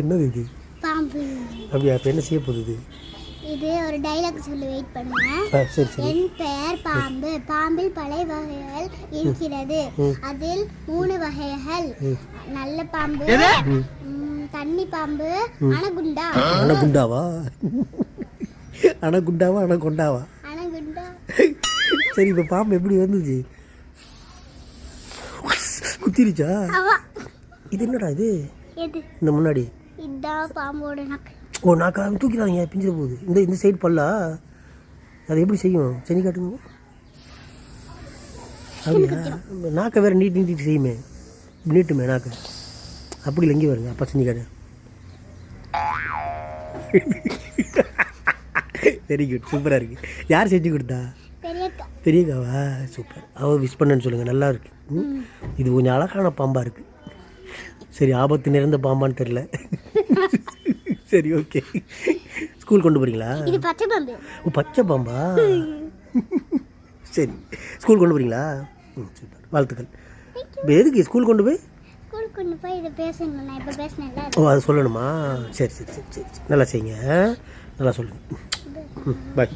என்னது இது? பாம்பு. அப்படியா? அப்போ என்ன செய்ய போகுது? இது ஒரு டைலாக் சொல்லி வெயிட் பண்ணுங்க. சரி சரி. என் பெயர் பாம்பு. பாம்பில் பல வகைகள் இருக்கிறது. அதில் 3 வகைகள். நல்ல பாம்பு, தண்ணி பாம்பு, அணகுண்டா. அணகுண்டாவா? அணகுண்டாவா அணகொண்டாவா? அணகுண்டா. சரி, இப்போ பாம்பு எப்படி வந்துச்சு? குத்திருச்சா? இது என்னடா இது? எது? இந்த முன்னாடி இதான் பாம்போட நாக்கு. ஓ, நாக்கா தூக்கிறாங்க, பிஞ்சிட போகுது. இந்த சைடு பல்லா? அது எப்படி செய்யும்? செஞ்சு காட்டுங்க. அப்படியா? நாக்கை வேறு நீட்டிட்டு செய்யுமே, நீட்டுமே நாக்கை. அப்படி இல்லை, இங்கே வருங்க. அப்பா செஞ்சு காட்டு. வெரி குட், சூப்பராக இருக்குது. யார் செஞ்சு கொடுத்தா? பெரியக்காவா? சூப்பர். அவள் விஷ் பண்ணன்னு சொல்லுங்கள், நல்லா இருக்கு. இது கொஞ்சம் அழகான பாம்பாக இருக்குது. சரி, ஆபத்து நிறைந்த பாம்பான்னு தெரில. சரி, ஓகே. ஸ்கூல் கொண்டு போகிறீங்களா? இது பச்சை பாம்பு. ஓ, பச்சை பாம்பா? சரி, ஸ்கூல் கொண்டு போகிறீங்களா? சூப்பர், வாழ்த்துக்கள். இப்போ எதுக்கு ஸ்கூல் கொண்டு போய்? ஸ்கூல் கொண்டு போய் இதை பேசணும். நான் இப்போ பேசினேன்ல. ஓ, அது சொல்லணுமா? சரி சரி சரி சரி, நல்லா செய்யுங்க, நல்லா சொல்லுங்கள். பாய்.